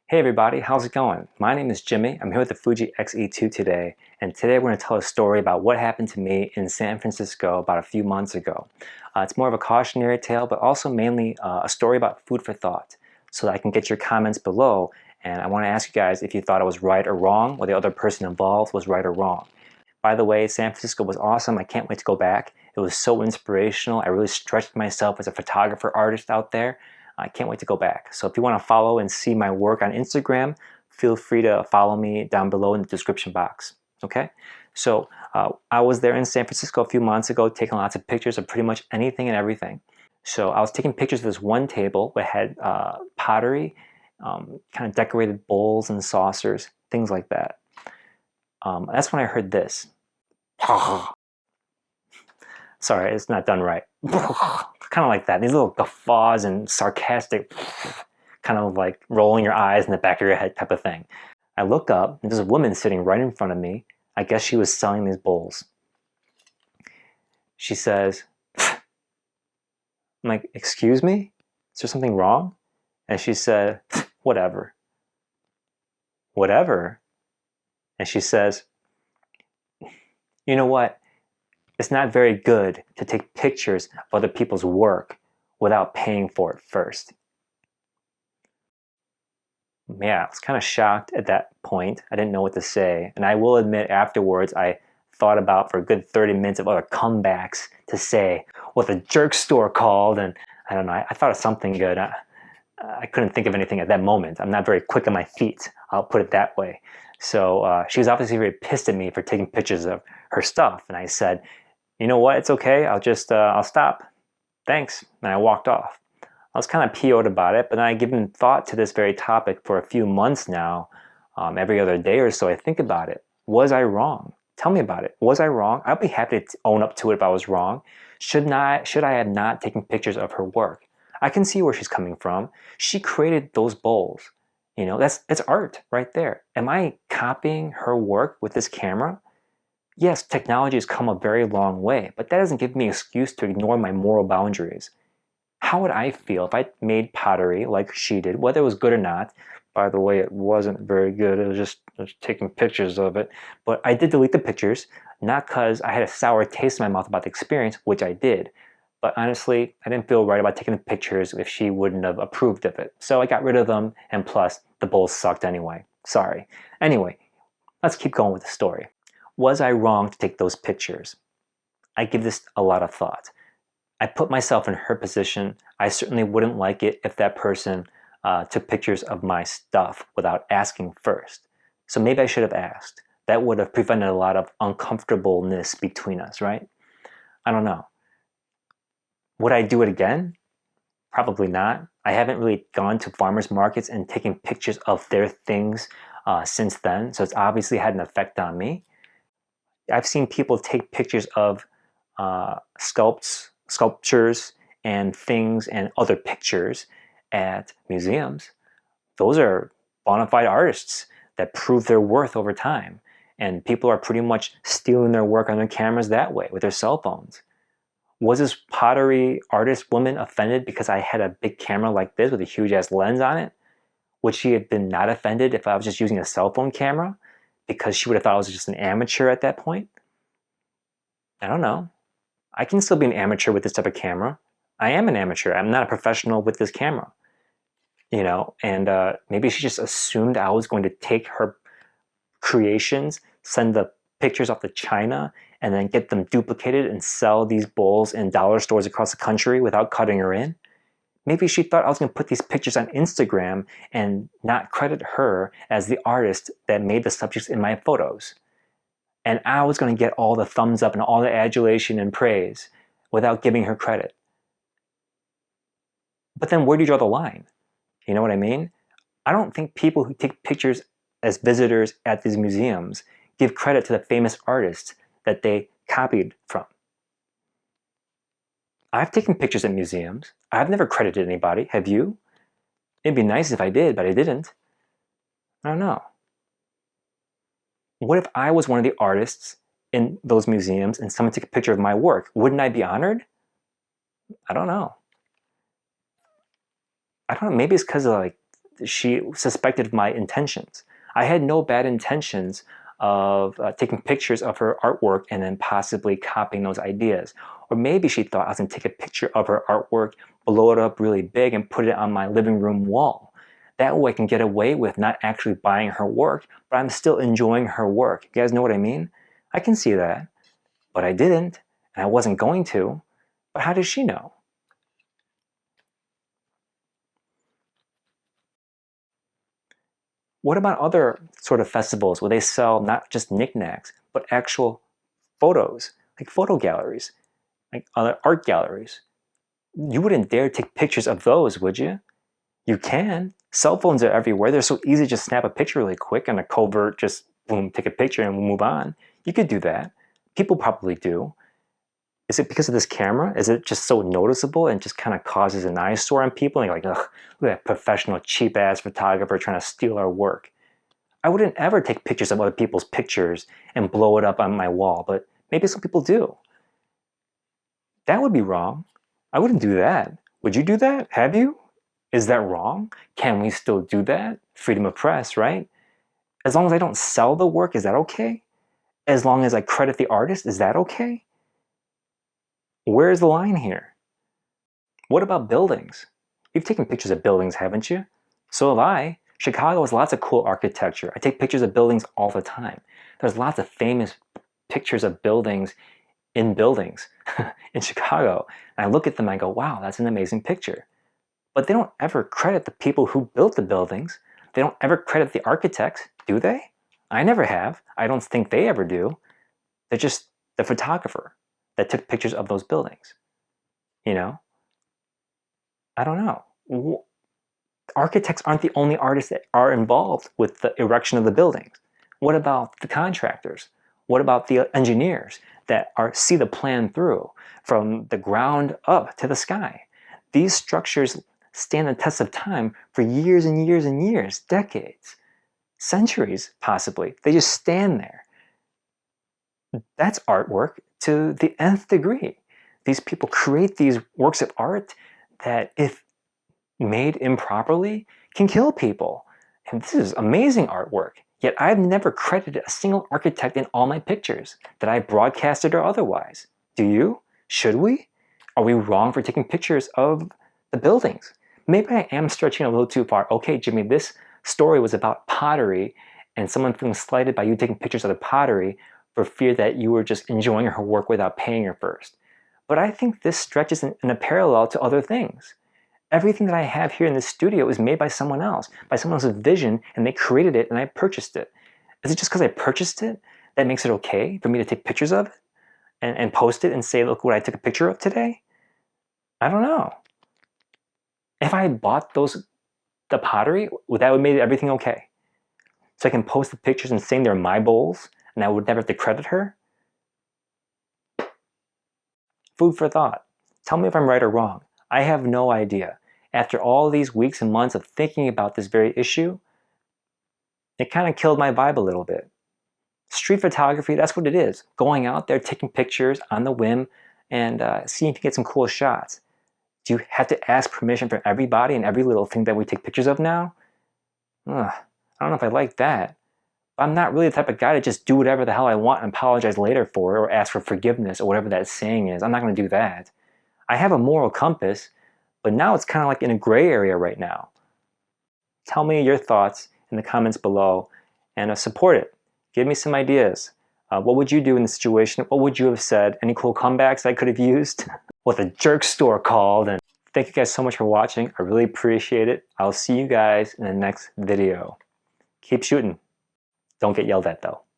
Hey everybody, how's it going? My name is Jimmy. I'm here with the Fuji X-E2 today, and today we're going to tell a story about what happened to me in San Francisco about a few months ago. It's more of a cautionary tale, but also mainly a story about food for thought, so that I can get your comments below, and I want to ask you guys if you thought I was right or wrong, or the other person involved was right or wrong. By the way, San Francisco was awesome. I can't wait to go back. It was so inspirational. I really stretched myself as a photographer artist out there. I can't wait to go back. So if you want to follow and see my work on Instagram, feel free to follow me down below in the description box. Okay? So I was there in San Francisco a few months ago taking lots of pictures of pretty much anything and everything. So I was taking pictures of this one table that had pottery, kind of decorated bowls and saucers, things like that. That's when I heard this. Sorry, it's not done right. Kind of like that. These little guffaws and sarcastic, kind of like rolling your eyes in the back of your head type of thing. I look up, and there's a woman sitting right in front of me. I guess she was selling these bowls. She says, I'm like, excuse me? Is there something wrong? And she said, whatever. Whatever? And she says, you know what? It's not very good to take pictures of other people's work without paying for it first. Yeah, I was kind of shocked at that point. I didn't know what to say. And I will admit afterwards, I thought about for a good 30 minutes of other comebacks to say what the jerk store called. And I don't know, I thought of something good. I couldn't think of anything at that moment. I'm not very quick on my feet. I'll put it that way. So she was obviously very pissed at me for taking pictures of her stuff. And I said, you know what, it's okay, I'll stop. Thanks. And I walked off. I was kind of PO'd about it, but then I've given thought to this very topic for a few months now. Every other day or so I think about it. Was I wrong? Tell me about it. Was I wrong? I'd be happy to own up to it if I was wrong. Should I have not taken pictures of her work? I can see where she's coming from. She created those bowls. You know, it's art right there. Am I copying her work with this camera? Yes, technology has come a very long way, but that doesn't give me an excuse to ignore my moral boundaries. How would I feel if I made pottery like she did, whether it was good or not? By the way, it wasn't very good. It was just taking pictures of it. But I did delete the pictures, not because I had a sour taste in my mouth about the experience, which I did. But honestly, I didn't feel right about taking the pictures if she wouldn't have approved of it. So I got rid of them, and plus, the bowls sucked anyway. Sorry. Anyway, let's keep going with the story. Was I wrong to take those pictures? I give this a lot of thought. I put myself in her position. I certainly wouldn't like it if that person took pictures of my stuff without asking first. So maybe I should have asked. That would have prevented a lot of uncomfortableness between us, right? I don't know. Would I do it again? Probably not. I haven't really gone to farmers markets and taken pictures of their things since then, so it's obviously had an effect on me. I've seen people take pictures of sculptures and things and other pictures at museums. Those are bona fide artists that prove their worth over time. And people are pretty much stealing their work on their cameras that way with their cell phones. Was this pottery artist woman offended because I had a big camera like this with a huge ass lens on it? Would she have been not offended if I was just using a cell phone camera? Because she would have thought I was just an amateur at that point? I don't know. I can still be an amateur with this type of camera. I am an amateur. I'm not a professional with this camera. You know, and maybe she just assumed I was going to take her creations, send the pictures off to China, and then get them duplicated and sell these bowls in dollar stores across the country without cutting her in. Maybe she thought I was going to put these pictures on Instagram and not credit her as the artist that made the subjects in my photos. And I was going to get all the thumbs up and all the adulation and praise without giving her credit. But then where do you draw the line? You know what I mean? I don't think people who take pictures as visitors at these museums give credit to the famous artists that they copied from. I've taken pictures at museums. I've never credited anybody. Have you? It'd be nice if I did, but I didn't. I don't know. What if I was one of the artists in those museums and someone took a picture of my work? Wouldn't I be honored? I don't know. I don't know. Maybe it's because of like she suspected of my intentions. I had no bad intentions of taking pictures of her artwork and then possibly copying those ideas. Or maybe she thought I was going to take a picture of her artwork, blow it up really big, and put it on my living room wall. That way I can get away with not actually buying her work, but I'm still enjoying her work. You guys know what I mean? I can see that, but I didn't, and I wasn't going to. But how does she know? What about other sort of festivals where they sell not just knickknacks, but actual photos, like photo galleries, like other art galleries? You wouldn't dare take pictures of those, would you? You can. Cell phones are everywhere. They're so easy to just snap a picture really quick and a covert just boom, take a picture and we'll move on. You could do that. People probably do. Is it because of this camera? Is it just so noticeable and just kind of causes an eyesore on people? And you're like, ugh, look at that professional, cheap-ass photographer trying to steal our work. I wouldn't ever take pictures of other people's pictures and blow it up on my wall, but maybe some people do. That would be wrong. I wouldn't do that. Would you do that? Have you? Is that wrong? Can we still do that? Freedom of press, right? As long as I don't sell the work, is that okay? As long as I credit the artist, is that okay? Where's the line here? What about buildings? You've taken pictures of buildings, haven't you? So have I. Chicago has lots of cool architecture. I take pictures of buildings all the time. There's lots of famous pictures of buildings in Chicago. And I look at them and I go, wow, that's an amazing picture. But they don't ever credit the people who built the buildings. They don't ever credit the architects, do they? I never have. I don't think they ever do. They're just the photographer that took pictures of those buildings. You know? I don't know. Architects aren't the only artists that are involved with the erection of the buildings. What about the contractors? What about the engineers that see the plan through from the ground up to the sky? These structures stand the test of time for years and years and years, decades, centuries possibly. They just stand there. That's artwork to the nth degree. These people create these works of art that, if made improperly, can kill people. And this is amazing artwork. Yet I've never credited a single architect in all my pictures that I broadcasted or otherwise. Do you? Should we? Are we wrong for taking pictures of the buildings? Maybe I am stretching a little too far. Okay, Jimmy, this story was about pottery and someone feeling slighted by you taking pictures of the pottery for fear that you were just enjoying her work without paying her first. But I think this stretches in a parallel to other things. Everything that I have here in this studio is made by someone else, by someone else's vision, and they created it and I purchased it. Is it just because I purchased it that makes it okay for me to take pictures of it and post it and say, look what I took a picture of today? I don't know. If I had bought the pottery, that would have made everything okay. So I can post the pictures and saying they're my bowls and I would never have to credit her? Food for thought. Tell me if I'm right or wrong. I have no idea. After all these weeks and months of thinking about this very issue, it kind of killed my vibe a little bit. Street photography, that's what it is. Going out there, taking pictures on the whim, and seeing if you get some cool shots. Do you have to ask permission from everybody and every little thing that we take pictures of now? I don't know if I like that. I'm not really the type of guy to just do whatever the hell I want and apologize later for it or ask for forgiveness or whatever that saying is. I'm not going to do that. I have a moral compass, but now it's kind of like in a gray area right now. Tell me your thoughts in the comments below and support it. Give me some ideas. What would you do in the situation? What would you have said? Any cool comebacks I could have used? What the jerk store called. And thank you guys so much for watching. I really appreciate it. I'll see you guys in the next video. Keep shooting. Don't get yelled at though.